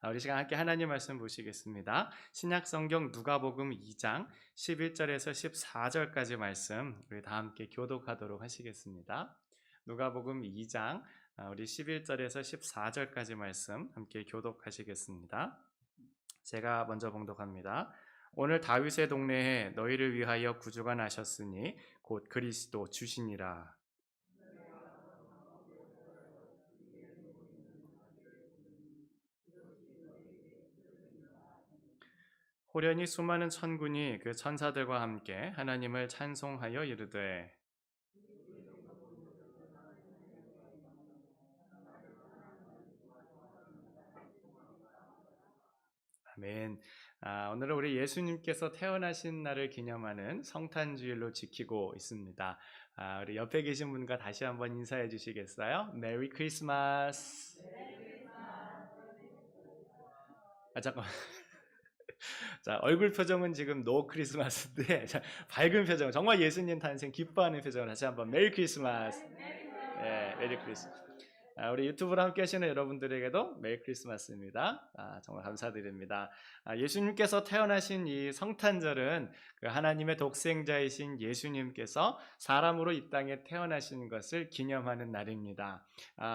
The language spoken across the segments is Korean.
우리 시간 함께 하나님 말씀 보시겠습니다. 신약 성경 누가복음 2장 11절에서 14절까지 말씀 우리 다 함께 교독하도록 하시겠습니다. 누가복음 2장 우리 11절에서 14절까지 말씀 함께 교독하시겠습니다. 제가 먼저 봉독합니다. 오늘 다윗의 동네에 너희를 위하여 구주가 나셨으니 곧 그리스도 주시니라. 호련히 수많은 천군이 그 천사들과 함께 하나님을 찬송하여 이르되 아멘. 오늘은 우리 예수님께서 태어나신 날을 기념하는 성탄주일로 지키고 있습니다. 우리 옆에 계신 분과 다시 한번 인사해 주시겠어요? 메리 크리스마스. 잠깐만. 자, 얼굴 표정은 지금 노 크리스마스인데 밝은 표정, 정말 예수님 탄생 기뻐하는 표정을 다시 한번 메리 크리스마스. 네, 메리 크리스마스. 우리 유튜브로 함께 하시는 여러분들에게도 메리 크리스마스입니다. 정말 감사드립니다. 예수님께서 태어나신 이 성탄절은 그 하나님의 독생자이신 예수님께서 사람으로 이 땅에 태어나신 것을 기념하는 날입니다.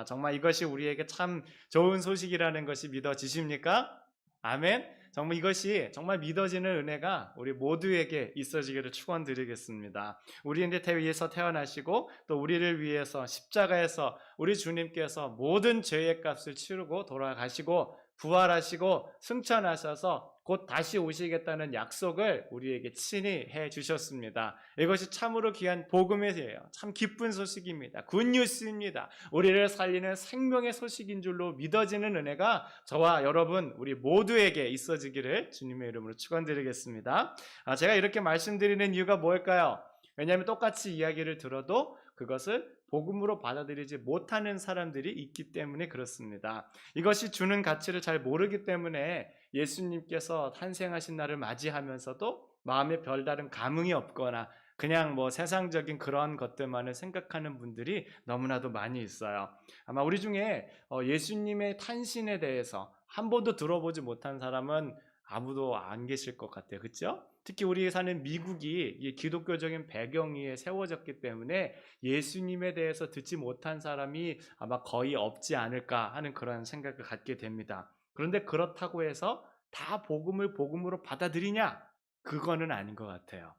정말 이것이 우리에게 참 좋은 소식이라는 것이 믿어지십니까? 아멘. 정말 이것이 정말 믿어지는 은혜가 우리 모두에게 있어지기를 축원드리겠습니다. 우리를 위해서 태어나시고 또 우리를 위해서 십자가에서 우리 주님께서 모든 죄의 값을 치르고 돌아가시고 부활하시고 승천하셔서 곧 다시 오시겠다는 약속을 우리에게 친히 해주셨습니다. 이것이 참으로 귀한 복음이에요. 참 기쁜 소식입니다. 굿뉴스입니다. 우리를 살리는 생명의 소식인 줄로 믿어지는 은혜가 저와 여러분 우리 모두에게 있어지기를 주님의 이름으로 축원드리겠습니다. 제가 이렇게 말씀드리는 이유가 뭘까요? 왜냐하면 똑같이 이야기를 들어도 그것을 복음으로 받아들이지 못하는 사람들이 있기 때문에 그렇습니다. 이것이 주는 가치를 잘 모르기 때문에 예수님께서 탄생하신 날을 맞이하면서도 마음에 별다른 감흥이 없거나 그냥 세상적인 그런 것들만을 생각하는 분들이 너무나도 많이 있어요. 아마 우리 중에 예수님의 탄신에 대해서 한 번도 들어보지 못한 사람은 아무도 안 계실 것 같아요. 그렇죠? 특히 우리 사는 미국이 기독교적인 배경 위에 세워졌기 때문에 예수님에 대해서 듣지 못한 사람이 아마 거의 없지 않을까 하는 그런 생각을 갖게 됩니다. 그런데 그렇다고 해서 다 복음을 복음으로 받아들이냐? 그거는 아닌 것 같아요.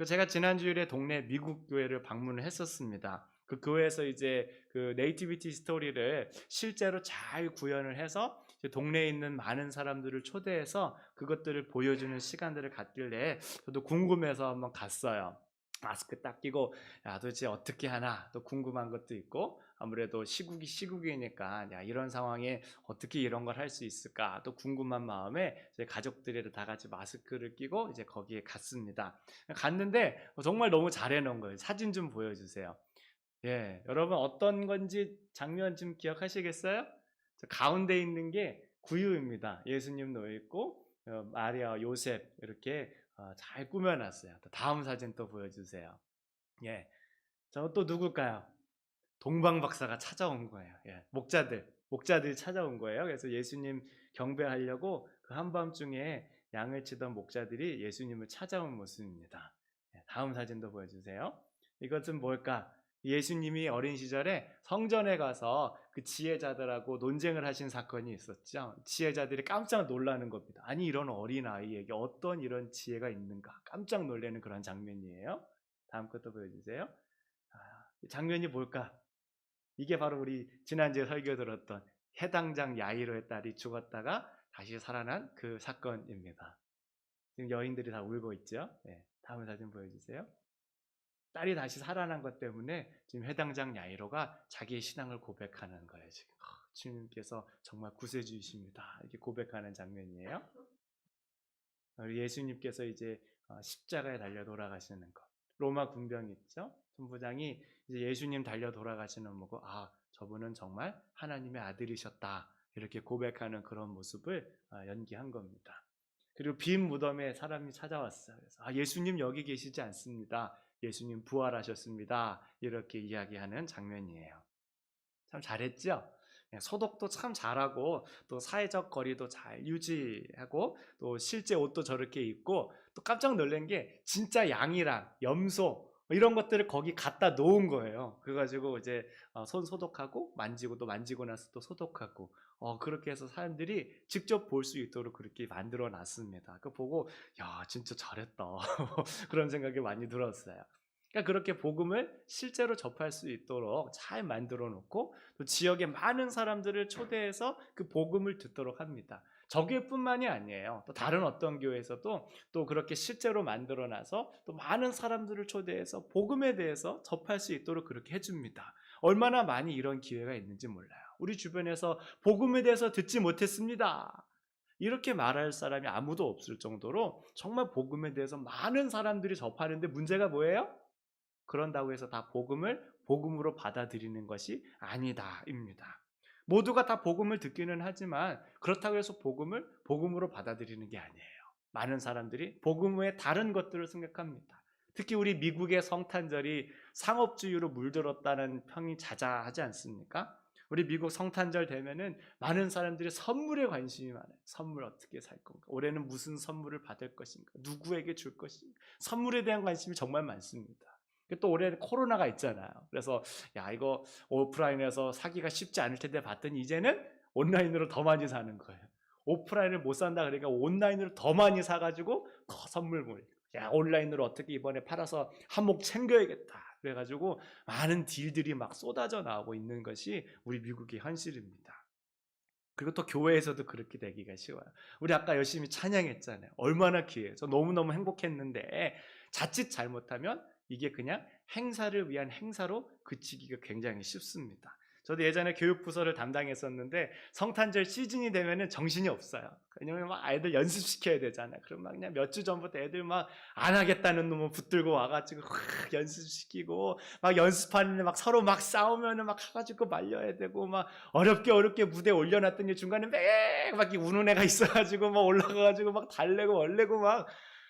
제가 지난주일에 동네 미국 교회를 방문을 했었습니다. 그 교회에서 이제 그 네이티비티 스토리를 실제로 잘 구현을 해서 동네에 있는 많은 사람들을 초대해서 그것들을 보여주는 시간들을 갖길래 저도 궁금해서 한번 갔어요. 마스크 딱 끼고 도대체 어떻게 하나 또 궁금한 것도 있고 아무래도 시국이니까 이런 상황에 어떻게 이런 걸 할 수 있을까 또 궁금한 마음에 제 가족들이 다 같이 마스크를 끼고 이제 거기에 갔습니다. 갔는데 정말 너무 잘 해놓은 거예요. 사진 좀 보여주세요. 예, 여러분 어떤 건지 장면 좀 기억하시겠어요? 가운데 있는 게 구유입니다. 예수님 놓여 있고 마리아, 요셉 이렇게 잘 꾸며놨어요. 다음 사진 또 보여주세요. 예, 저 또 누굴까요? 동방 박사가 찾아온 거예요. 예, 목자들이 찾아온 거예요. 그래서 예수님 경배하려고 그 한밤중에 양을 치던 목자들이 예수님을 찾아온 모습입니다. 예, 다음 사진도 보여주세요. 이것은 뭘까? 예수님이 어린 시절에 성전에 가서 그 지혜자들하고 논쟁을 하신 사건이 있었죠. 지혜자들이 깜짝 놀라는 겁니다. 아니 이런 어린 아이에게 어떤 이런 지혜가 있는가 깜짝 놀라는 그런 장면이에요. 다음 것도 보여주세요. 장면이 뭘까? 이게 바로 우리 지난주에 설교 들었던 해당장 야이로의 딸이 죽었다가 다시 살아난 그 사건입니다. 지금 여인들이 다 울고 있죠. 네, 다음 사진 보여주세요. 딸이 다시 살아난 것 때문에 지금 해당장 야이로가 자기의 신앙을 고백하는 거예요. 지금 주님께서 정말 구세주이십니다. 이렇게 고백하는 장면이에요. 우리 예수님께서 이제 십자가에 달려 돌아가시는 것. 로마 군병 있죠? 군부장이 이제 예수님 달려 돌아가시는 거고, 저분은 정말 하나님의 아들이셨다. 이렇게 고백하는 그런 모습을 연기한 겁니다. 그리고 빈 무덤에 사람이 찾아왔어요. 그래서 예수님 여기 계시지 않습니다. 예수님 부활하셨습니다. 이렇게 이야기하는 장면이에요. 참 잘했죠? 소독도 참 잘하고 또 사회적 거리도 잘 유지하고 또 실제 옷도 저렇게 입고 또 깜짝 놀란 게 진짜 양이랑 염소 이런 것들을 거기 갖다 놓은 거예요. 그래가지고 이제 손 소독하고 만지고 또 만지고 나서 또 소독하고 그렇게 해서 사람들이 직접 볼 수 있도록 그렇게 만들어 놨습니다. 그 보고 야 진짜 잘했다 그런 생각이 많이 들었어요. 그러니까 그렇게 복음을 실제로 접할 수 있도록 잘 만들어 놓고 또 지역의 많은 사람들을 초대해서 그 복음을 듣도록 합니다. 저 교회뿐만이 아니에요. 또 다른 어떤 교회에서도 또 그렇게 실제로 만들어 놔서 또 많은 사람들을 초대해서 복음에 대해서 접할 수 있도록 그렇게 해줍니다. 얼마나 많이 이런 기회가 있는지 몰라요. 우리 주변에서 복음에 대해서 듣지 못했습니다. 이렇게 말할 사람이 아무도 없을 정도로 정말 복음에 대해서 많은 사람들이 접하는데 문제가 뭐예요? 그런다고 해서 다 복음을 복음으로 받아들이는 것이 아니다입니다. 모두가 다 복음을 듣기는 하지만 그렇다고 해서 복음을 복음으로 받아들이는 게 아니에요. 많은 사람들이 복음 외에 다른 것들을 생각합니다. 특히 우리 미국의 성탄절이 상업주의로 물들었다는 평이 자자하지 않습니까? 우리 미국 성탄절 되면은 많은 사람들이 선물에 관심이 많아요. 선물 어떻게 살 건가? 올해는 무슨 선물을 받을 것인가? 누구에게 줄 것인가? 선물에 대한 관심이 정말 많습니다. 또 올해는 코로나가 있잖아요. 그래서 야 이거 오프라인에서 사기가 쉽지 않을 텐데 봤더니 이제는 온라인으로 더 많이 사는 거예요. 오프라인을 못 산다 그러니까 온라인으로 더 많이 사가지고 더 선물 몰. 야 온라인으로 어떻게 이번에 팔아서 한몫 챙겨야겠다. 그래가지고 많은 딜들이 막 쏟아져 나오고 있는 것이 우리 미국의 현실입니다. 그리고 또 교회에서도 그렇게 되기가 쉬워요. 우리 아까 열심히 찬양했잖아요. 얼마나 귀해요. 저 너무너무 행복했는데 자칫 잘못하면 이게 그냥 행사를 위한 행사로 그치기가 굉장히 쉽습니다. 저도 예전에 교육부서를 담당했었는데 성탄절 시즌이 되면은 정신이 없어요. 왜냐면 막 아이들 연습시켜야 되잖아요. 그럼 막 그냥 몇 주 전부터 애들 막 안 하겠다는 놈을 붙들고 와가지고 연습시키고 막 연습하는데 막 서로 막 싸우면은 막 가가지고 말려야 되고 막 어렵게 무대에 올려놨더니 중간에 막 우는 애가 있어가지고 막 올라가가지고 막 달래고 원래고 막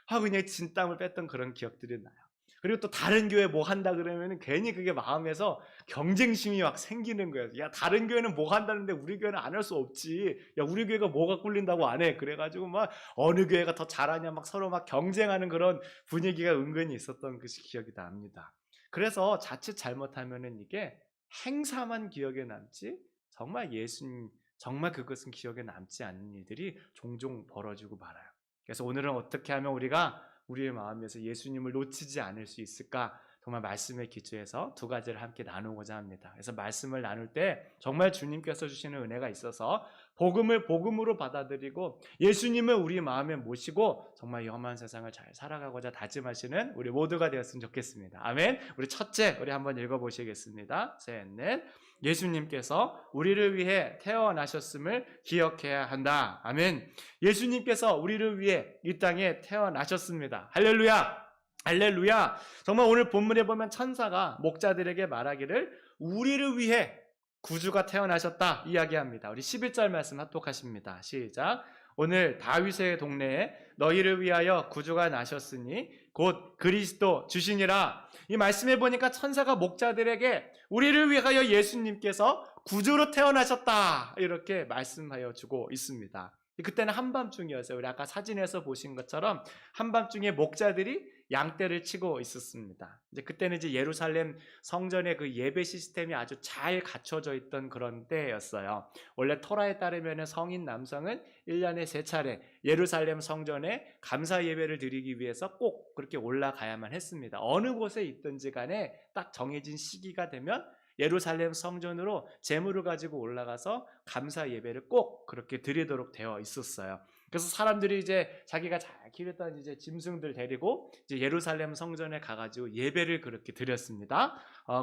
그냥 진땀을 뺐던 그런 기억들이 나요. 그리고 또 다른 교회 뭐 한다 그러면 괜히 그게 마음에서 경쟁심이 막 생기는 거예요. 야 다른 교회는 뭐 한다는데 우리 교회는 안 할 수 없지. 야 우리 교회가 뭐가 꿀린다고 안 해. 그래가지고 막 어느 교회가 더 잘하냐 막 서로 막 경쟁하는 그런 분위기가 은근히 있었던 그 기억이 납니다. 그래서 자칫 잘못하면은 이게 행사만 기억에 남지 정말 예수님 정말 그것은 기억에 남지 않는 일들이 종종 벌어지고 말아요. 그래서 오늘은 어떻게 하면 우리가 우리의 마음에서 예수님을 놓치지 않을 수 있을까? 정말 말씀에 기초해서 두 가지를 함께 나누고자 합니다. 그래서 말씀을 나눌 때 정말 주님께서 주시는 은혜가 있어서 복음을 복음으로 받아들이고 예수님을 우리 마음에 모시고 정말 험한 세상을 잘 살아가고자 다짐하시는 우리 모두가 되었으면 좋겠습니다. 아멘. 우리 첫째 우리 한번 읽어보시겠습니다. 셋, 넷. 예수님께서 우리를 위해 태어나셨음을 기억해야 한다. 아멘. 예수님께서 우리를 위해 이 땅에 태어나셨습니다. 할렐루야! 할렐루야! 정말 오늘 본문에 보면 천사가 목자들에게 말하기를 우리를 위해 구주가 태어나셨다 이야기합니다. 우리 11절 말씀 합독하십니다. 시작. 오늘 다윗의 동네에 너희를 위하여 구주가 나셨으니 곧 그리스도 주시니라. 이 말씀해 보니까 천사가 목자들에게 우리를 위하여 예수님께서 구주로 태어나셨다 이렇게 말씀하여 주고 있습니다. 그때는 한밤중이었어요. 우리 아까 사진에서 보신 것처럼 한밤중에 목자들이 양떼를 치고 있었습니다. 이제 그때는 이제 예루살렘 성전의 그 예배 시스템이 아주 잘 갖춰져 있던 그런 때였어요. 원래 토라에 따르면 성인 남성은 1년에 3차례 예루살렘 성전에 감사 예배를 드리기 위해서 꼭 그렇게 올라가야만 했습니다. 어느 곳에 있든지 간에 딱 정해진 시기가 되면 예루살렘 성전으로 제물을 가지고 올라가서 감사 예배를 꼭 그렇게 드리도록 되어 있었어요. 그래서 사람들이 이제 자기가 잘 기르던 이제 짐승들 데리고 이제 예루살렘 성전에 가가지고 예배를 그렇게 드렸습니다.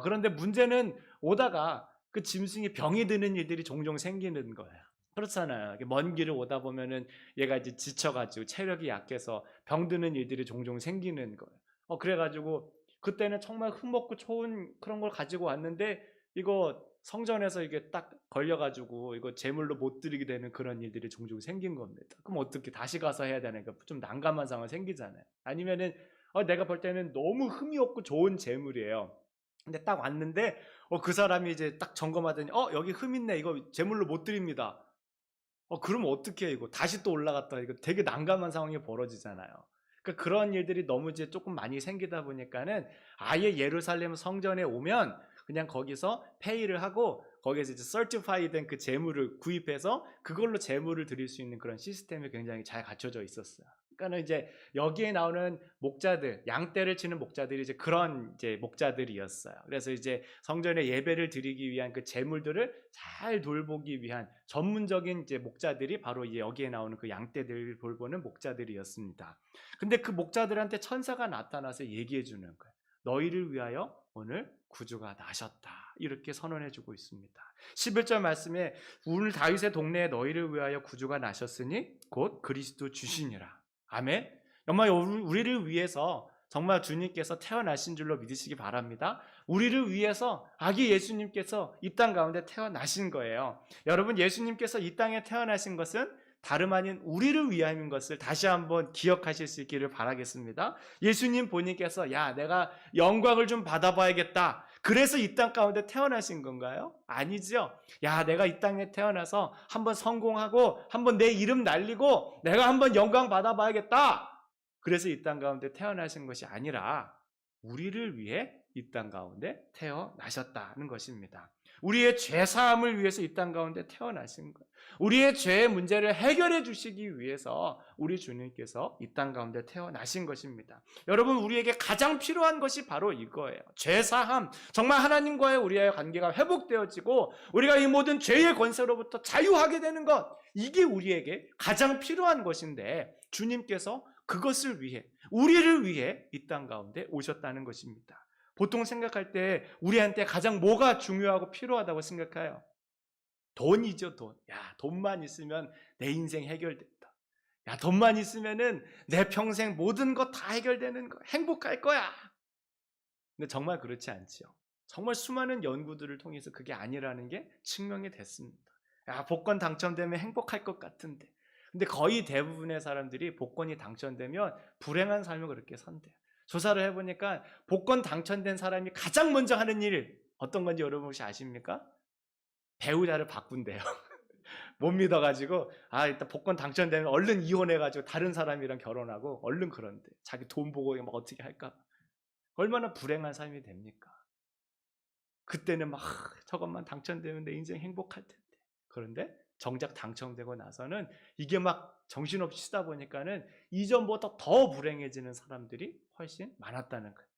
그런데 문제는 오다가 그 짐승이 병이 드는 일들이 종종 생기는 거예요. 그렇잖아요. 먼 길을 오다 보면은 얘가 이제 지쳐가지고 체력이 약해서 병드는 일들이 종종 생기는 거예요. 그래가지고 그때는 정말 흠없고 좋은 그런 걸 가지고 왔는데 이거 성전에서 이게 딱 걸려가지고 이거 제물로 못 드리게 되는 그런 일들이 종종 생긴 겁니다. 그럼 어떻게 다시 가서 해야 되니까 좀 난감한 상황이 생기잖아요. 아니면은 내가 볼 때는 너무 흠이 없고 좋은 제물이에요. 근데 딱 왔는데 그 사람이 이제 딱 점검하더니 여기 흠 있네. 이거 제물로 못 드립니다. 그러면 어떻게 해 이거? 다시 또 올라갔다. 이거 되게 난감한 상황이 벌어지잖아요. 그러니까 그런 일들이 너무 이제 조금 많이 생기다 보니까는 아예 예루살렘 성전에 오면 그냥 거기서 페이를 하고 거기에서 이제 서티파이 된 그 제물을 구입해서 그걸로 제물을 드릴 수 있는 그런 시스템이 굉장히 잘 갖춰져 있었어요. 그러니까는 이제 여기에 나오는 목자들, 양떼를 치는 목자들이 이제 그런 이제 목자들이었어요. 그래서 이제 성전에 예배를 드리기 위한 그 제물들을 잘 돌보기 위한 전문적인 이제 목자들이 바로 이제 여기에 나오는 그 양떼들을 돌보는 목자들이었습니다. 근데 그 목자들한테 천사가 나타나서 얘기해 주는 거예요. 너희를 위하여 오늘 구주가 나셨다. 이렇게 선언해 주고 있습니다. 11절 말씀에 오늘 다윗의 동네에 너희를 위하여 구주가 나셨으니 곧 그리스도 주시니라. 아멘. 정말 우리를 위해서 정말 주님께서 태어나신 줄로 믿으시기 바랍니다. 우리를 위해서 아기 예수님께서 이 땅 가운데 태어나신 거예요. 여러분, 예수님께서 이 땅에 태어나신 것은 다름 아닌 우리를 위함인 것을 다시 한번 기억하실 수 있기를 바라겠습니다. 예수님 본인께서 내가 영광을 좀 받아봐야겠다. 그래서 이 땅 가운데 태어나신 건가요? 아니죠. 내가 이 땅에 태어나서 한번 성공하고 한번 내 이름 날리고 내가 한번 영광 받아봐야겠다. 그래서 이 땅 가운데 태어나신 것이 아니라 우리를 위해 이 땅 가운데 태어나셨다는 것입니다. 우리의 죄사함을 위해서 이 땅 가운데 태어나신 거예요. 우리의 죄의 문제를 해결해 주시기 위해서 우리 주님께서 이 땅 가운데 태어나신 것입니다. 여러분, 우리에게 가장 필요한 것이 바로 이거예요. 죄사함, 정말 하나님과의 우리의 관계가 회복되어지고 우리가 이 모든 죄의 권세로부터 자유하게 되는 것, 이게 우리에게 가장 필요한 것인데 주님께서 그것을 위해, 우리를 위해 이 땅 가운데 오셨다는 것입니다. 보통 생각할 때 우리한테 가장 뭐가 중요하고 필요하다고 생각해요? 돈이죠, 돈. 돈만 있으면 내 인생 해결된다. 돈만 있으면은 내 평생 모든 것 다 해결되는 거, 행복할 거야. 근데 정말 그렇지 않지요. 정말 수많은 연구들을 통해서 그게 아니라는 게 증명이 됐습니다. 복권 당첨되면 행복할 것 같은데. 근데 거의 대부분의 사람들이 복권이 당첨되면 불행한 삶을 그렇게 산대요. 조사를 해보니까 복권 당첨된 사람이 가장 먼저 하는 일 어떤 건지 여러분 혹시 아십니까? 배우자를 바꾼대요. 못 믿어가지고 일단 복권 당첨되면 얼른 이혼해가지고 다른 사람이랑 결혼하고 얼른 그런데 자기 돈 보고 막 어떻게 할까? 얼마나 불행한 삶이 됩니까? 그때는 막 저것만 당첨되면 내 인생 행복할 텐데. 그런데 정작 당첨되고 나서는 이게 막 정신없이 쓰다 보니까는 이전보다 더 불행해지는 사람들이 훨씬 많았다는 거예요.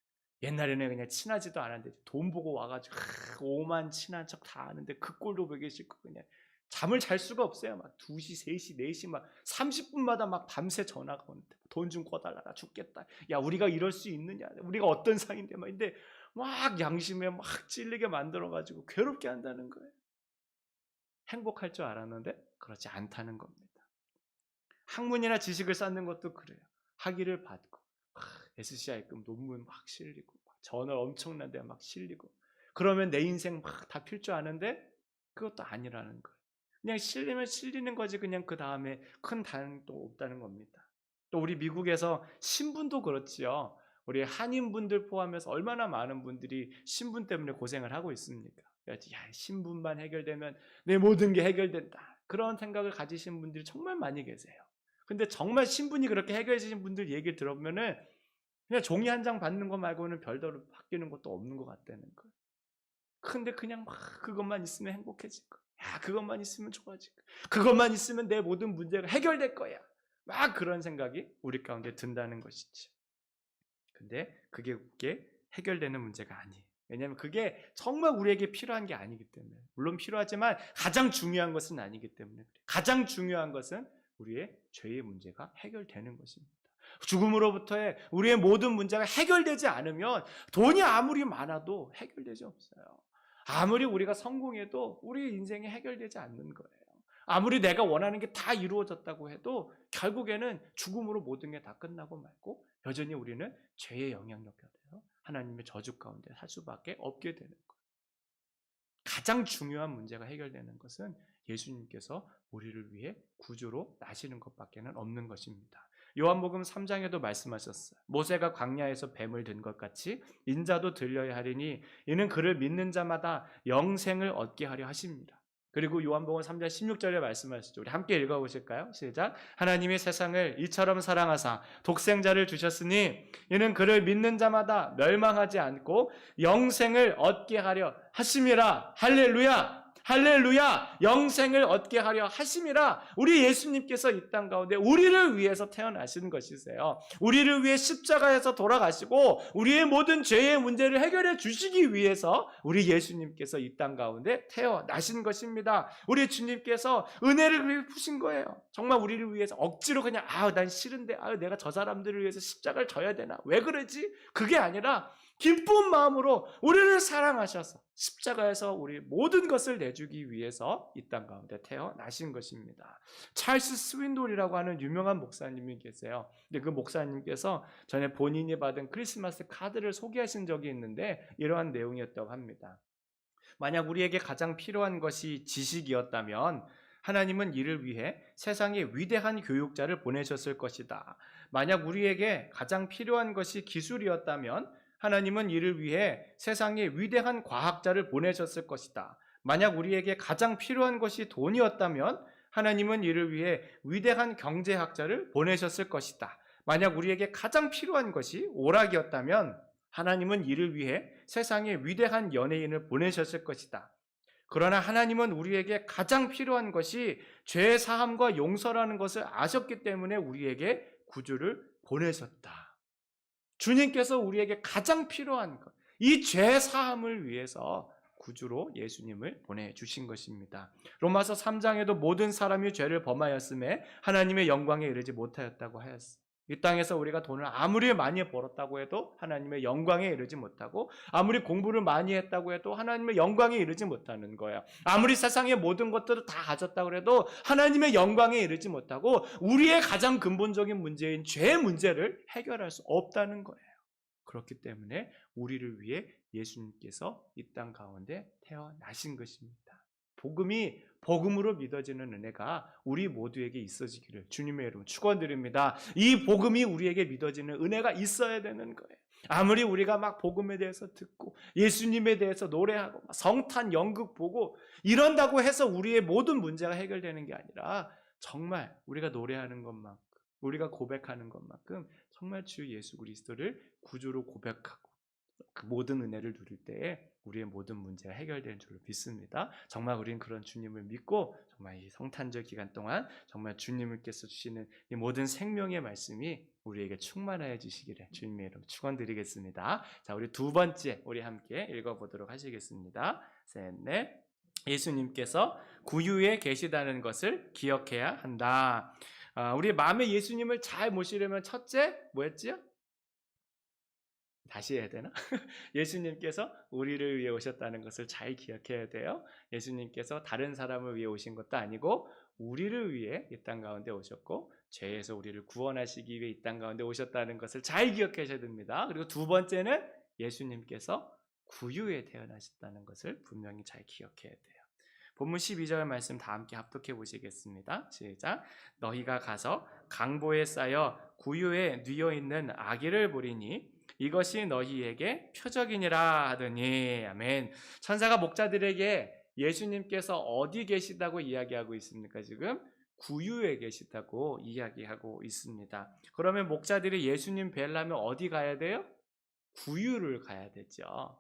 옛날에는 그냥 친하지도 않았는데 돈 보고 와가지고 오만 친한 척 다 하는데 그 꼴도 보기 싫고 그냥 잠을 잘 수가 없어요. 막 2시, 3시, 4시 막 30분마다 막 밤새 전화가 오는데 돈 좀 꿔달라, 나 죽겠다. 우리가 이럴 수 있느냐? 우리가 어떤 상인데 근데 막 양심에 막 찔리게 만들어가지고 괴롭게 한다는 거예요. 행복할 줄 알았는데 그렇지 않다는 겁니다. 학문이나 지식을 쌓는 것도 그래요. 학위를 받고 SCI급 논문 막 실리고 저널 엄청난데 막 실리고 그러면 내 인생 막 다 필 줄 아는데 그것도 아니라는 거예요. 그냥 실리면 실리는 거지 그냥 그 다음에 큰 다름도 없다는 겁니다. 또 우리 미국에서 신분도 그렇지요. 우리 한인분들 포함해서 얼마나 많은 분들이 신분 때문에 고생을 하고 있습니까? 신분만 해결되면 내 모든 게 해결된다. 그런 생각을 가지신 분들이 정말 많이 계세요. 근데 정말 신분이 그렇게 해결되신 분들 얘기를 들어보면은 그냥 종이 한 장 받는 거 말고는 별다른 바뀌는 것도 없는 것 같다는 거예요. 근데 그냥 막 그것만 있으면 행복해질 거야. 그것만 있으면 좋아질 거야. 그것만 있으면 내 모든 문제가 해결될 거야. 막 그런 생각이 우리 가운데 든다는 것이지. 근데 그게 해결되는 문제가 아니에요. 왜냐하면 그게 정말 우리에게 필요한 게 아니기 때문에. 물론 필요하지만 가장 중요한 것은 아니기 때문에 그래요. 가장 중요한 것은 우리의 죄의 문제가 해결되는 것입니다. 죽음으로부터의 우리의 모든 문제가 해결되지 않으면 돈이 아무리 많아도 해결되지 없어요. 아무리 우리가 성공해도 우리 인생이 해결되지 않는 거예요. 아무리 내가 원하는 게 다 이루어졌다고 해도 결국에는 죽음으로 모든 게 다 끝나고 말고 여전히 우리는 죄의 영향력 아래서 하나님의 저주 가운데 살 수밖에 없게 되는 거예요. 가장 중요한 문제가 해결되는 것은 예수님께서 우리를 위해 구주로 나시는 것밖에는 없는 것입니다. 요한복음 3장에도 말씀하셨어요. 모세가 광야에서 뱀을 든 것 같이 인자도 들려야 하리니 이는 그를 믿는 자마다 영생을 얻게 하려 하십니다. 그리고 요한복음 3장 16절에 말씀하시죠. 우리 함께 읽어보실까요? 시작. 하나님이 세상을 이처럼 사랑하사 독생자를 주셨으니 이는 그를 믿는 자마다 멸망하지 않고 영생을 얻게 하려 하심이라. 할렐루야. 할렐루야. 영생을 얻게 하려 하심이라. 우리 예수님께서 이 땅 가운데 우리를 위해서 태어나신 것이세요. 우리를 위해 십자가에서 돌아가시고 우리의 모든 죄의 문제를 해결해 주시기 위해서 우리 예수님께서 이 땅 가운데 태어나신 것입니다. 우리 주님께서 은혜를 베푸신 거예요. 정말 우리를 위해서 억지로 그냥 난 싫은데 내가 저 사람들을 위해서 십자가를 져야 되나? 왜 그러지? 그게 아니라 기쁜 마음으로 우리를 사랑하셔서 십자가에서 우리 모든 것을 내주기 위해서 이 땅 가운데 태어나신 것입니다. 찰스 스윈돌이라고 하는 유명한 목사님이 계세요. 근데 그 목사님께서 전에 본인이 받은 크리스마스 카드를 소개하신 적이 있는데 이러한 내용이었다고 합니다. 만약 우리에게 가장 필요한 것이 지식이었다면 하나님은 이를 위해 세상에 위대한 교육자를 보내셨을 것이다. 만약 우리에게 가장 필요한 것이 기술이었다면 하나님은 이를 위해 세상에 위대한 과학자를 보내셨을 것이다. 만약 우리에게 가장 필요한 것이 돈이었다면 하나님은 이를 위해 위대한 경제학자를 보내셨을 것이다. 만약 우리에게 가장 필요한 것이 오락이었다면 하나님은 이를 위해 세상에 위대한 연예인을 보내셨을 것이다. 그러나 하나님은 우리에게 가장 필요한 것이 죄 사함과 용서라는 것을 아셨기 때문에 우리에게 구주를 보내셨다. 주님께서 우리에게 가장 필요한 것, 이 죄 사함을 위해서 구주로 예수님을 보내주신 것입니다. 로마서 3장에도 모든 사람이 죄를 범하였음에 하나님의 영광에 이르지 못하였다고 하였어요. 이 땅에서 우리가 돈을 아무리 많이 벌었다고 해도 하나님의 영광에 이르지 못하고, 아무리 공부를 많이 했다고 해도 하나님의 영광에 이르지 못하는 거예요. 아무리 세상의 모든 것들을 다 가졌다고 해도 하나님의 영광에 이르지 못하고 우리의 가장 근본적인 문제인 죄의 문제를 해결할 수 없다는 거예요. 그렇기 때문에 우리를 위해 예수님께서 이 땅 가운데 태어나신 것입니다. 복음이 복음으로 믿어지는 은혜가 우리 모두에게 있어지기를 주님의 이름으로 축원드립니다. 이 복음이 우리에게 믿어지는 은혜가 있어야 되는 거예요. 아무리 우리가 막 복음에 대해서 듣고 예수님에 대해서 노래하고 성탄 연극 보고 이런다고 해서 우리의 모든 문제가 해결되는 게 아니라 정말 우리가 노래하는 것만큼, 우리가 고백하는 것만큼 정말 주 예수 그리스도를 구주로 고백하고 그 모든 은혜를 누릴 때에 우리의 모든 문제가 해결되는 줄로 믿습니다. 정말 우리는 그런 주님을 믿고 정말 이 성탄절 기간 동안 정말 주님께서 주시는 이 모든 생명의 말씀이 우리에게 충만하여 주시기를 주님의 이름으로 축원드리겠습니다. 자, 우리 두 번째 우리 함께 읽어보도록 하시겠습니다. 셋, 넷. 예수님께서 구유에 계시다는 것을 기억해야 한다. 우리 마음에 예수님을 잘 모시려면 첫째 뭐였지요? 다시 해야 되나? 예수님께서 우리를 위해 오셨다는 것을 잘 기억해야 돼요. 예수님께서 다른 사람을 위해 오신 것도 아니고 우리를 위해 이 땅 가운데 오셨고 죄에서 우리를 구원하시기 위해 이 땅 가운데 오셨다는 것을 잘 기억하셔야 됩니다. 그리고 두 번째는 예수님께서 구유에 태어나셨다는 것을 분명히 잘 기억해야 돼요. 본문 12절 말씀 다 함께 합독해 보시겠습니다. 시작. 너희가 가서 강보에 쌓여 구유에 뉘어 있는 아기를 보리니 이것이 너희에게 표적이니라 하더니. 아멘. 천사가 목자들에게 예수님께서 어디 계시다고 이야기하고 있습니까? 지금 구유에 계시다고 이야기하고 있습니다. 그러면 목자들이 예수님 뵈려면 어디 가야 돼요? 구유를 가야 되죠.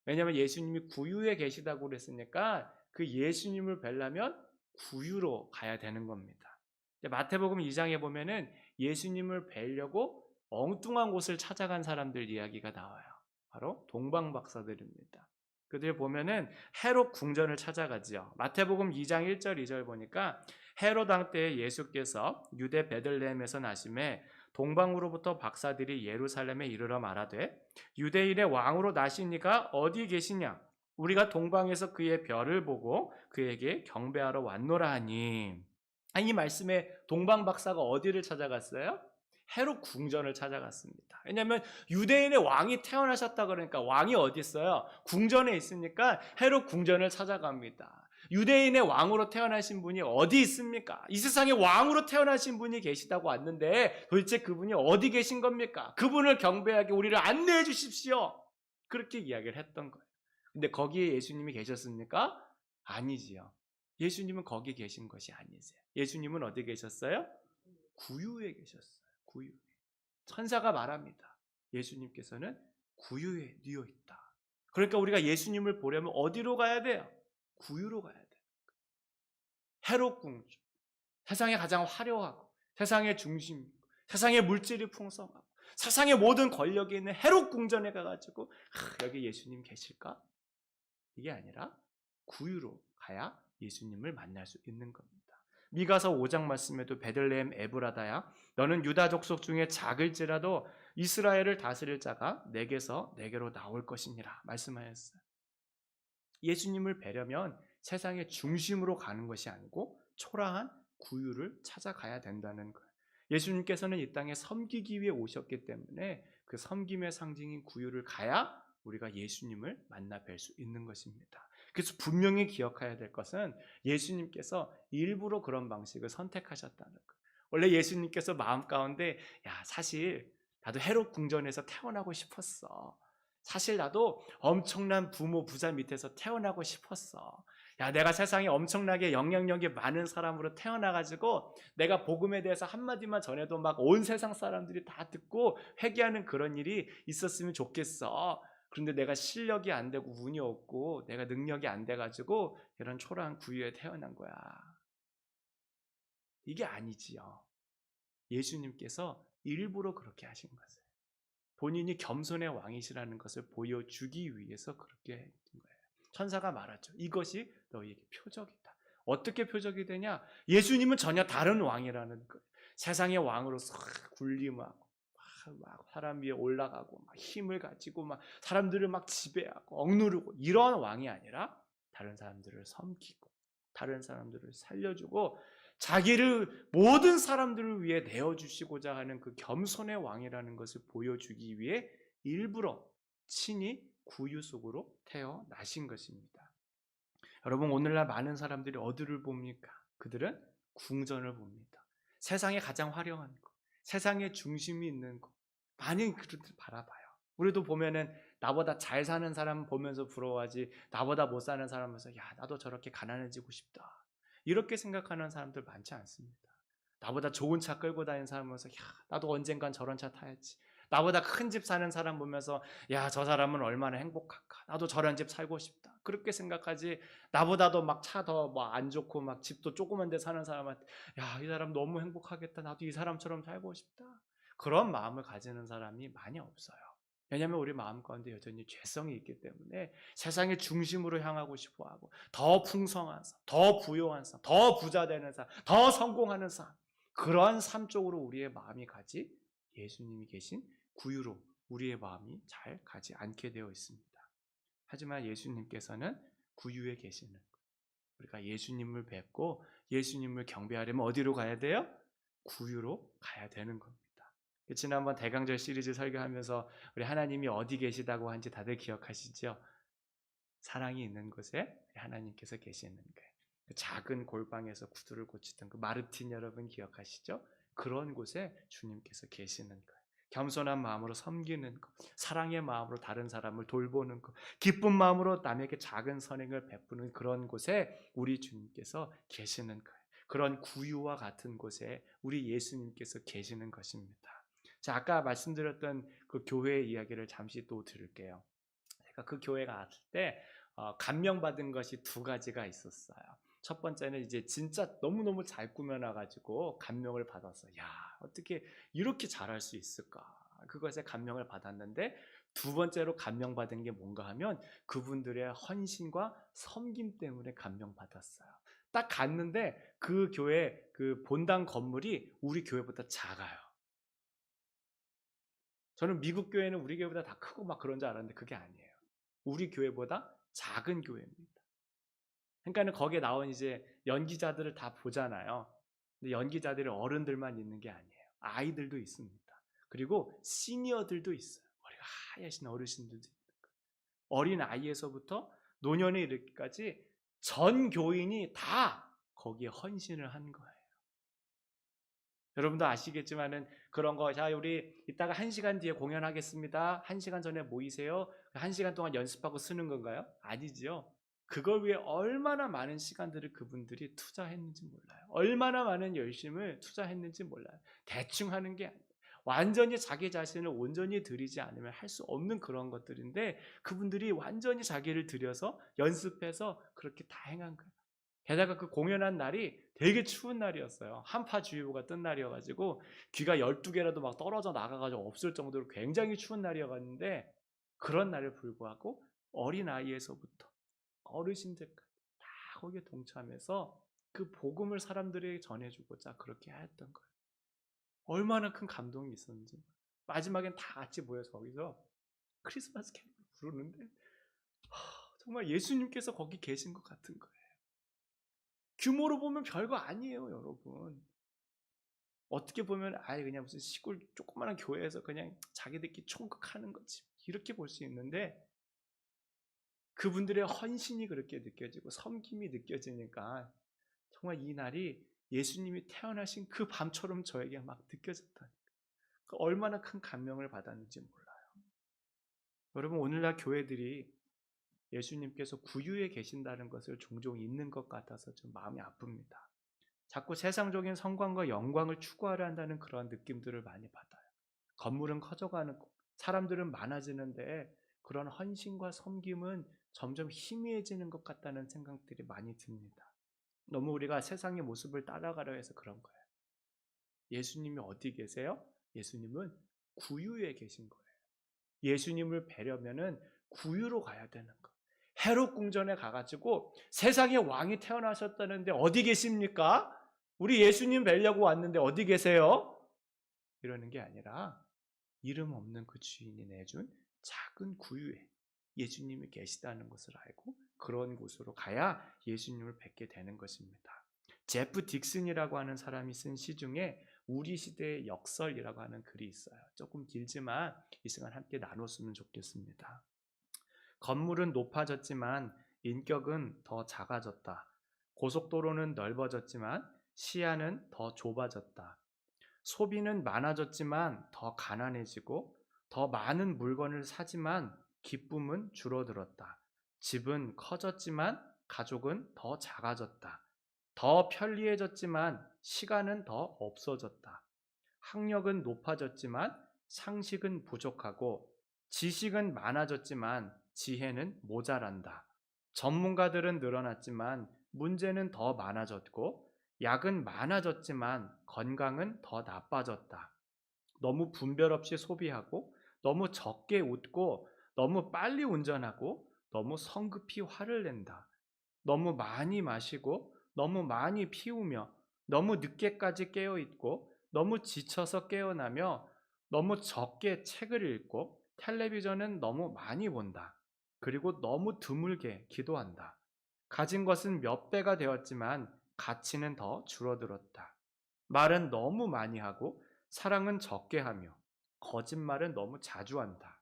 왜냐하면 예수님이 구유에 계시다고 그랬으니까 그 예수님을 뵈려면 구유로 가야 되는 겁니다. 마태복음 2장에 보면은 예수님을 뵈려고 엉뚱한 곳을 찾아간 사람들 이야기가 나와요. 바로 동방박사들입니다. 그들 보면은 헤롯 궁전을 찾아가지요. 마태복음 2장 1절 2절 보니까 헤롯 왕 때에 예수께서 유대 베들레헴에서 나심에 동방으로부터 박사들이 예루살렘에 이르러 말하되 유대인의 왕으로 나신 이가 어디 계시냐? 우리가 동방에서 그의 별을 보고 그에게 경배하러 왔노라 하니. 이 말씀에 동방 박사가 어디를 찾아갔어요? 헤롯 궁전을 찾아갔습니다. 왜냐하면 유대인의 왕이 태어나셨다 그러니까 왕이 어디 있어요? 궁전에 있으니까 헤롯 궁전을 찾아갑니다. 유대인의 왕으로 태어나신 분이 어디 있습니까? 이 세상에 왕으로 태어나신 분이 계시다고 왔는데 도대체 그분이 어디 계신 겁니까? 그분을 경배하게 우리를 안내해 주십시오. 그렇게 이야기를 했던 거예요. 근데 거기에 예수님이 계셨습니까? 아니지요. 예수님은 거기 계신 것이 아니세요. 예수님은 어디 계셨어요? 구유에 계셨어요. 구유에. 천사가 말합니다. 예수님께서는 구유에 누워 있다. 그러니까 우리가 예수님을 보려면 어디로 가야 돼요? 구유로 가야 돼요. 헤롯 궁중. 세상에 가장 화려하고 세상의 중심, 세상의 물질이 풍성하고 세상의 모든 권력이 있는 헤롯 궁전에 가가지고 여기 예수님 계실까? 이게 아니라 구유로 가야 예수님을 만날 수 있는 겁니다. 미가서 5장 말씀에도 베들레헴 에브라다야 너는 유다 족속 중에 작을지라도 이스라엘을 다스릴 자가 내게서 내게로 나올 것이니라 말씀하였어요. 예수님을 뵈려면 세상의 중심으로 가는 것이 아니고 초라한 구유를 찾아가야 된다는 거예요. 예수님께서는 이 땅에 섬기기 위해 오셨기 때문에 그 섬김의 상징인 구유를 가야 우리가 예수님을 만나 뵐 수 있는 것입니다. 그래서 분명히 기억해야 될 것은 예수님께서 일부러 그런 방식을 선택하셨다는 거예요. 원래 예수님께서 마음 가운데 사실 나도 헤롯 궁전에서 태어나고 싶었어. 사실 나도 엄청난 부모 부자 밑에서 태어나고 싶었어. 내가 세상에 엄청나게 영향력이 많은 사람으로 태어나가지고 내가 복음에 대해서 한마디만 전해도 막 온 세상 사람들이 다 듣고 회개하는 그런 일이 있었으면 좋겠어. 그런데 내가 실력이 안 되고 운이 없고 내가 능력이 안 돼가지고 이런 초라한 구유에 태어난 거야. 이게 아니지요. 예수님께서 일부러 그렇게 하신 것을. 본인이 겸손의 왕이시라는 것을 보여주기 위해서 그렇게 했던 거예요. 천사가 말하죠. 이것이 너희에게 표적이다. 어떻게 표적이 되냐? 예수님은 전혀 다른 왕이라는 거예요. 세상의 왕으로서 군림하고 막 사람 위에 올라가고 막 힘을 가지고 막 사람들을 막 지배하고 억누르고 이런 왕이 아니라 다른 사람들을 섬기고 다른 사람들을 살려주고 자기를 모든 사람들을 위해 내어주시고자 하는 그 겸손의 왕이라는 것을 보여주기 위해 일부러 친히 구유 속으로 태어나신 것입니다. 여러분, 오늘날 많은 사람들이 어디를 봅니까? 그들은 궁전을 봅니다. 세상에 가장 화려한 것, 세상의 중심이 있는 것, 많은 그들을 바라봐요. 우리도 보면은 나보다 잘 사는 사람 보면서 부러워하지 나보다 못 사는 사람 보면서 나도 저렇게 가난해지고 싶다. 이렇게 생각하는 사람들 많지 않습니다. 나보다 좋은 차 끌고 다니는 사람 보면서 나도 언젠간 저런 차 타야지. 나보다 큰 집 사는 사람 보면서 저 사람은 얼마나 행복할까. 나도 저런 집 살고 싶다. 그렇게 생각하지 나보다도 막 차 더 뭐 안 좋고 막 집도 조그만 데 사는 사람한테 이 사람 너무 행복하겠다. 나도 이 사람처럼 살고 싶다. 그런 마음을 가지는 사람이 많이 없어요. 왜냐하면 우리 마음 가운데 여전히 죄성이 있기 때문에 세상의 중심으로 향하고 싶어하고 더 풍성한 삶, 더 부유한 삶, 더 부자 되는 삶, 더 성공하는 삶 그러한 삶 쪽으로 우리의 마음이 가지 예수님이 계신 구유로 우리의 마음이 잘 가지 않게 되어 있습니다. 하지만 예수님께서는 구유에 계시는 거예요. 우리가 예수님을 뵙고 예수님을 경배하려면 어디로 가야 돼요? 구유로 가야 되는 겁니다. 지난번 대강절 시리즈 설교하면서 우리 하나님이 어디 계시다고 한지 다들 기억하시죠? 사랑이 있는 곳에 하나님께서 계시는 거예요. 그 작은 골방에서 구두를 고치던 그 마르틴 여러분 기억하시죠? 그런 곳에 주님께서 계시는 거예요. 겸손한 마음으로 섬기는 것, 사랑의 마음으로 다른 사람을 돌보는 것, 기쁜 마음으로 남에게 작은 선행을 베푸는 그런 곳에 우리 주님께서 계시는 거예요. 그런 구유와 같은 곳에 우리 예수님께서 계시는 것입니다. 자, 아까 말씀드렸던 그 교회의 이야기를 잠시 또 들을게요. 제가 그 교회 갔을 때 감명받은 것이 두 가지가 있었어요. 첫 번째는 이제 진짜 너무너무 잘 꾸며놔가지고 감명을 받았어요. 어떻게 이렇게 잘할 수 있을까? 그것에 감명을 받았는데 두 번째로 감명받은 게 뭔가 하면 그분들의 헌신과 섬김 때문에 감명받았어요. 딱 갔는데 그 교회 그 본당 건물이 우리 교회보다 작아요. 저는 미국 교회는 우리 교회보다 다 크고 막 그런 줄 알았는데 그게 아니에요. 우리 교회보다 작은 교회입니다. 그러니까는 거기에 나온 이제 연기자들을 다 보잖아요. 근데 연기자들이 어른들만 있는 게 아니에요. 아이들도 있습니다. 그리고 시니어들도 있어요. 머리가 하얘신 어르신들도 있는 거예요. 어린 아이에서부터 노년에 이르기까지 전 교인이 다 거기에 헌신을 한 거예요. 여러분도 아시겠지만은 그런 거, 자, 우리 이따가 1시간 뒤에 공연하겠습니다. 1시간 전에 모이세요. 1시간 동안 연습하고 쓰는 건가요? 아니지요. 그걸 위해 얼마나 많은 시간들을 그분들이 투자했는지 몰라요. 얼마나 많은 열심을 투자했는지 몰라요. 대충 하는 게 아니에요. 완전히 자기 자신을 온전히 드리지 않으면 할 수 없는 그런 것들인데 그분들이 완전히 자기를 들여서 연습해서 그렇게 다 행한 거예요. 게다가 그 공연한 날이 되게 추운 날이었어요. 한파주의보가 뜬 날이어가지고 귀가 12개라도 막 떨어져 나가가지고 없을 정도로 굉장히 추운 날이었는데 그런 날에 불구하고 어린아이에서부터 어르신들까지 다 거기에 동참해서 그 복음을 사람들에게 전해주고자 그렇게 했던 거예요. 얼마나 큰 감동이 있었는지. 마지막엔 다 같이 모여서 거기서 크리스마스 캐롤을 부르는데 정말 예수님께서 거기 계신 것 같은 거예요. 규모로 보면 별거 아니에요, 여러분. 어떻게 보면 그냥 무슨 시골 조그마한 교회에서 그냥 자기들끼리 총극하는 거지 이렇게 볼 수 있는데 그분들의 헌신이 그렇게 느껴지고 섬김이 느껴지니까 정말 이 날이 예수님이 태어나신 그 밤처럼 저에게 막 느껴졌다니까. 얼마나 큰 감명을 받았는지 몰라요. 여러분, 오늘날 교회들이 예수님께서 구유에 계신다는 것을 종종 잊는 것 같아서 좀 마음이 아픕니다. 자꾸 세상적인 성광과 영광을 추구하려 한다는 그런 느낌들을 많이 받아요. 건물은 커져가는, 사람들은 많아지는데 그런 헌신과 섬김은 점점 희미해지는 것 같다는 생각들이 많이 듭니다. 너무 우리가 세상의 모습을 따라가려 해서 그런 거예요. 예수님이 어디 계세요? 예수님은 구유에 계신 거예요. 예수님을 뵈려면은 구유로 가야 되는 거. 헤롯 궁전에 가가지고 세상의 왕이 태어나셨다는데 어디 계십니까? 우리 예수님 뵈려고 왔는데 어디 계세요? 이러는 게 아니라 이름 없는 그 주인이 내준 작은 구유에 예수님이 계시다는 것을 알고 그런 곳으로 가야 예수님을 뵙게 되는 것입니다. 제프 딕슨이라고 하는 사람이 쓴 시 중에 우리 시대의 역설이라고 하는 글이 있어요. 조금 길지만 이 시간 함께 나눴으면 좋겠습니다. 건물은 높아졌지만 인격은 더 작아졌다. 고속도로는 넓어졌지만 시야는 더 좁아졌다. 소비는 많아졌지만 더 가난해지고 더 많은 물건을 사지만 기쁨은 줄어들었다. 집은 커졌지만 가족은 더 작아졌다. 더 편리해졌지만 시간은 더 없어졌다. 학력은 높아졌지만 상식은 부족하고 지식은 많아졌지만 지혜는 모자란다. 전문가들은 늘어났지만 문제는 더 많아졌고 약은 많아졌지만 건강은 더 나빠졌다. 너무 분별 없이 소비하고 너무 적게 웃고 너무 빨리 운전하고 너무 성급히 화를 낸다. 너무 많이 마시고 너무 많이 피우며 너무 늦게까지 깨어있고 너무 지쳐서 깨어나며 너무 적게 책을 읽고 텔레비전은 너무 많이 본다. 그리고 너무 드물게 기도한다. 가진 것은 몇 배가 되었지만 가치는 더 줄어들었다. 말은 너무 많이 하고 사랑은 적게 하며 거짓말은 너무 자주 한다.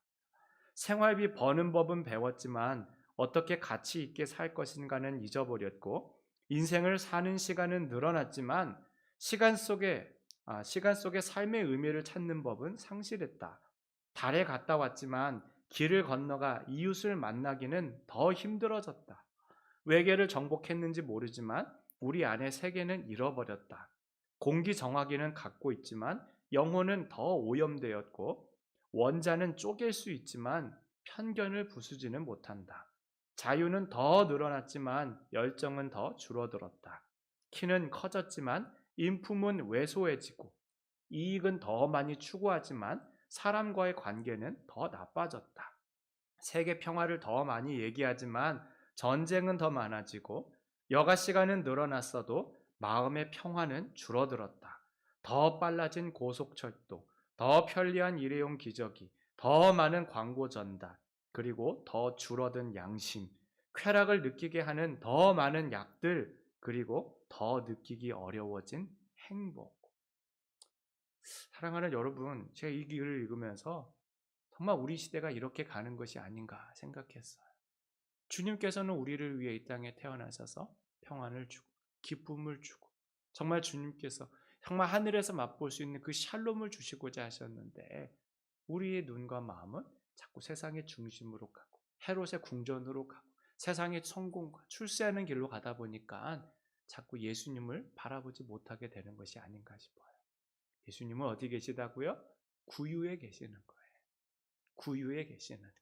생활비 버는 법은 배웠지만 어떻게 가치 있게 살 것인가는 잊어버렸고 인생을 사는 시간은 늘어났지만 시간 속에 삶의 의미를 찾는 법은 상실했다. 달에 갔다 왔지만 길을 건너가 이웃을 만나기는 더 힘들어졌다. 외계를 정복했는지 모르지만 우리 안의 세계는 잃어버렸다. 공기 정화기는 갖고 있지만 영혼은 더 오염되었고 원자는 쪼갤 수 있지만 편견을 부수지는 못한다. 자유는 더 늘어났지만 열정은 더 줄어들었다. 키는 커졌지만 인품은 왜소해지고 이익은 더 많이 추구하지만 사람과의 관계는 더 나빠졌다. 세계 평화를 더 많이 얘기하지만 전쟁은 더 많아지고 여가 시간은 늘어났어도 마음의 평화는 줄어들었다. 더 빨라진 고속철도, 더 편리한 일회용 기저귀, 더 많은 광고 전달, 그리고 더 줄어든 양심, 쾌락을 느끼게 하는 더 많은 약들, 그리고 더 느끼기 어려워진 행복. 사랑하는 여러분, 제가 이 글을 읽으면서 정말 우리 시대가 이렇게 가는 것이 아닌가 생각했어요. 주님께서는 우리를 위해 이 땅에 태어나셔서 평안을 주고 기쁨을 주고 정말 주님께서 정말 하늘에서 맛볼 수 있는 그 샬롬을 주시고자 하셨는데 우리의 눈과 마음은 자꾸 세상의 중심으로 가고 헤롯의 궁전으로 가고 세상의 성공과 출세하는 길로 가다 보니까 자꾸 예수님을 바라보지 못하게 되는 것이 아닌가 싶어요. 예수님은 어디 계시다고요? 구유에 계시는 거예요. 구유에 계시는 거예요.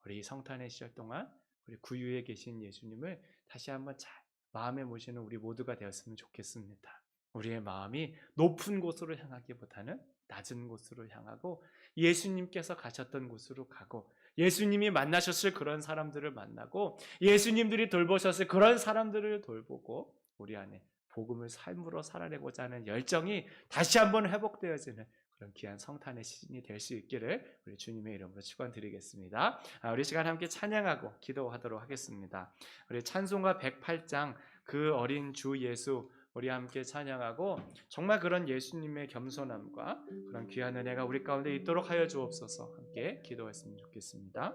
우리 성탄의 시절 동안 우리 구유에 계신 예수님을 다시 한번 잘 마음에 모시는 우리 모두가 되었으면 좋겠습니다. 우리의 마음이 높은 곳으로 향하기보다는 낮은 곳으로 향하고 예수님께서 가셨던 곳으로 가고 예수님이 만나셨을 그런 사람들을 만나고 예수님들이 돌보셨을 그런 사람들을 돌보고 우리 안에 복음을 삶으로 살아내고자 하는 열정이 다시 한번 회복되어지는 그런 귀한 성탄의 시즌이 될 수 있기를 우리 주님의 이름으로 축원드리겠습니다. 우리 시간 함께 찬양하고 기도하도록 하겠습니다. 우리 찬송가 108장 그 어린 주 예수 우리 함께 찬양하고 정말 그런 예수님의 겸손함과 그런 귀한 은혜가 우리 가운데 있도록 하여 주옵소서. 함께 기도했으면 좋겠습니다.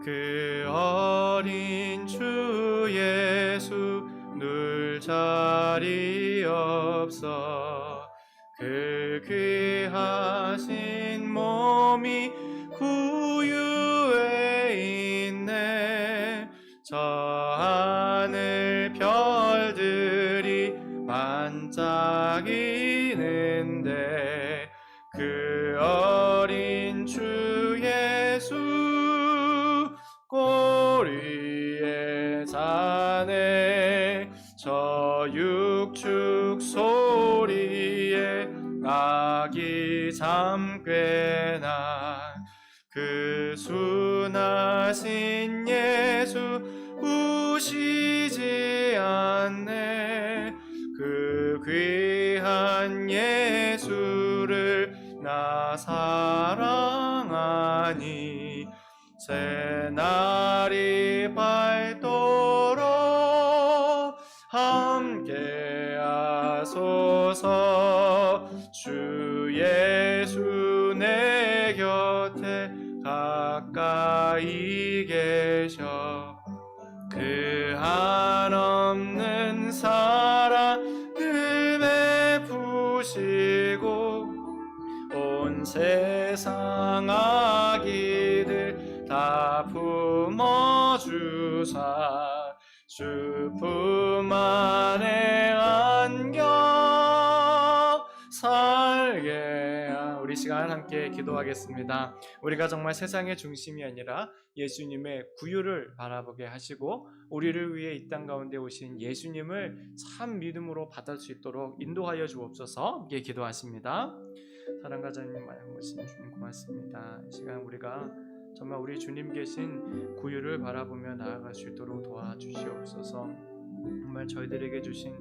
그 어린 주 예수 늘 자리 없어 그 귀하신 몸이 구유에 있네. 저 하늘 별들이 반짝이는데 그 어린 주 예수 꼬리에 자네. 저 육축 소리에 아기 잠깨나 그 순하신 예수 우시지 않네. 그 귀한 예수를 나 사랑하니 새날이 밝도록 함께하소서. 주 예수 내 곁에 가까이 계셔 그 한없는 사랑을 베푸시고 온 세상 아기들 다 품어주사 주 품 안에 안겨 살게. 우리 시간 함께 기도하겠습니다. 우리가 정말 세상의 중심이 아니라 예수님의 구유를 바라보게 하시고 우리를 위해 이 땅 가운데 오신 예수님을 참 믿음으로 받을 수 있도록 인도하여 주옵소서. 함께 기도하십니다. 사랑과 자님 말씀하신 주님 고맙습니다. 이 시간 우리가 정말 우리 주님 계신 구유를 바라보며 나아갈 수 있도록 도와주시옵소서. 정말 저희들에게 주신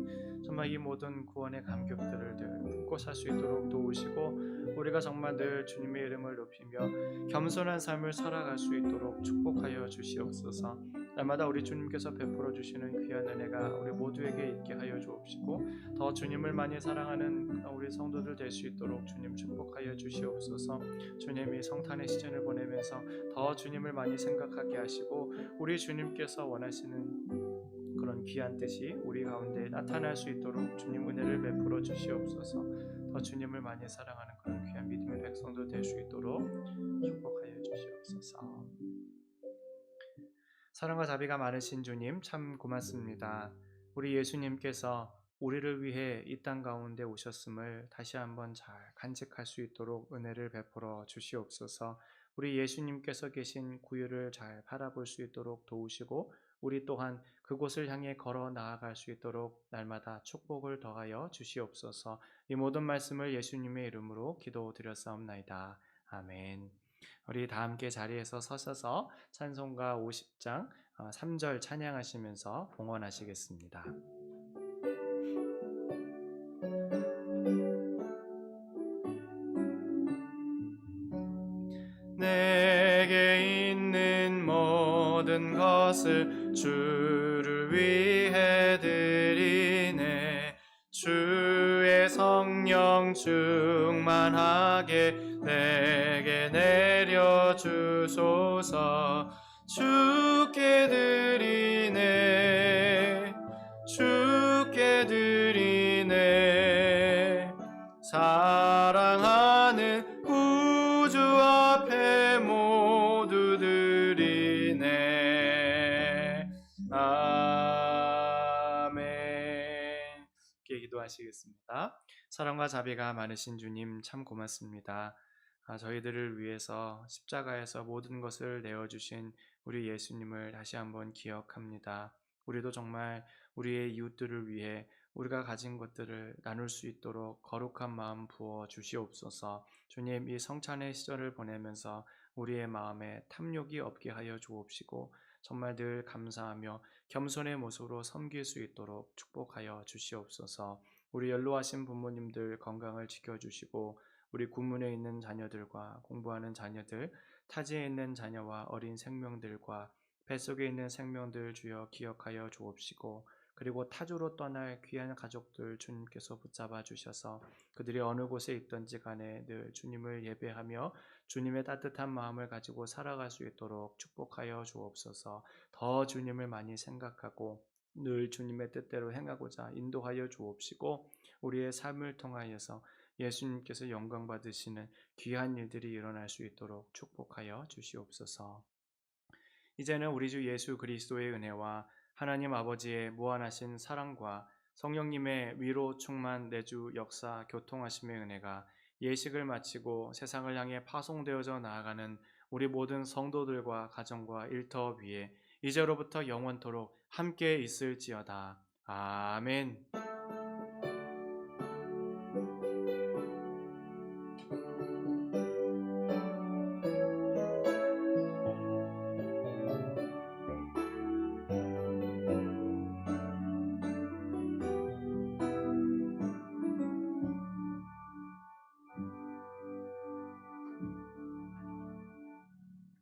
정말 이 모든 구원의 감격들을 늘 품고 살 수 있도록 도우시고 우리가 정말 늘 주님의 이름을 높이며 겸손한 삶을 살아갈 수 있도록 축복하여 주시옵소서. 날마다 우리 주님께서 베풀어 주시는 귀한 은혜가 우리 모두에게 있게 하여 주옵시고 더 주님을 많이 사랑하는 우리 성도들 될 수 있도록 주님 축복하여 주시옵소서. 주님이 성탄의 시즌을 보내면서 더 주님을 많이 생각하게 하시고 우리 주님께서 원하시는 그런 귀한 뜻이 우리 가운데 나타날 수 있도록 주님 은혜를 베풀어 주시옵소서. 더 주님을 많이 사랑하는 그런 귀한 믿음의 백성도 될 수 있도록 축복하여 주시옵소서. 사랑과 자비가 많으신 주님 참 고맙습니다. 우리 예수님께서 우리를 위해 이 땅 가운데 오셨음을 다시 한번 잘 간직할 수 있도록 은혜를 베풀어 주시옵소서. 우리 예수님께서 계신 구유를 잘 바라볼 수 있도록 도우시고 우리 또한 그곳을 향해 걸어 나아갈 수 있도록 날마다 축복을 더하여 주시옵소서. 이 모든 말씀을 예수님의 이름으로 기도드렸사옵나이다. 아멘. 우리 다 함께 자리에서 서셔서 찬송가 50장 3절 찬양하시면서 봉헌하시겠습니다. 내게 있는 모든 것을 주를 위해 드리네. 주의 성령 충만하게 내게 내려주소서. 주께 드리네 주께 드리네 사랑하는 구주 앞에 모두 드리네. 아멘. 이렇게 기도하시겠습니다. 사랑과 자비가 많으신 주님 참 고맙습니다. 저희들을 위해서 십자가에서 모든 것을 내어주신 우리 예수님을 다시 한번 기억합니다. 우리도 정말 우리의 이웃들을 위해 우리가 가진 것들을 나눌 수 있도록 거룩한 마음 부어 주시옵소서. 주님, 이 성찬의 시절을 보내면서 우리의 마음에 탐욕이 없게 하여 주옵시고 정말 늘 감사하며 겸손의 모습으로 섬길 수 있도록 축복하여 주시옵소서. 우리 연로하신 부모님들 건강을 지켜주시고 우리 구문에 있는 자녀들과 공부하는 자녀들, 타지에 있는 자녀와 어린 생명들과 뱃속에 있는 생명들 주여 기억하여 주옵시고 그리고 타주로 떠날 귀한 가족들 주님께서 붙잡아 주셔서 그들이 어느 곳에 있든지 간에 늘 주님을 예배하며 주님의 따뜻한 마음을 가지고 살아갈 수 있도록 축복하여 주옵소서. 더 주님을 많이 생각하고 늘 주님의 뜻대로 행하고자 인도하여 주옵시고 우리의 삶을 통하여서 예수님께서 영광 받으시는 귀한 일들이 일어날 수 있도록 축복하여 주시옵소서. 이제는 우리 주 예수 그리스도의 은혜와 하나님 아버지의 무한하신 사랑과 성령님의 위로 충만 내주 역사 교통하심의 은혜가 예식을 마치고 세상을 향해 파송되어져 나아가는 우리 모든 성도들과 가정과 일터 위에 이제로부터 영원토록 함께 있을지어다. 아멘.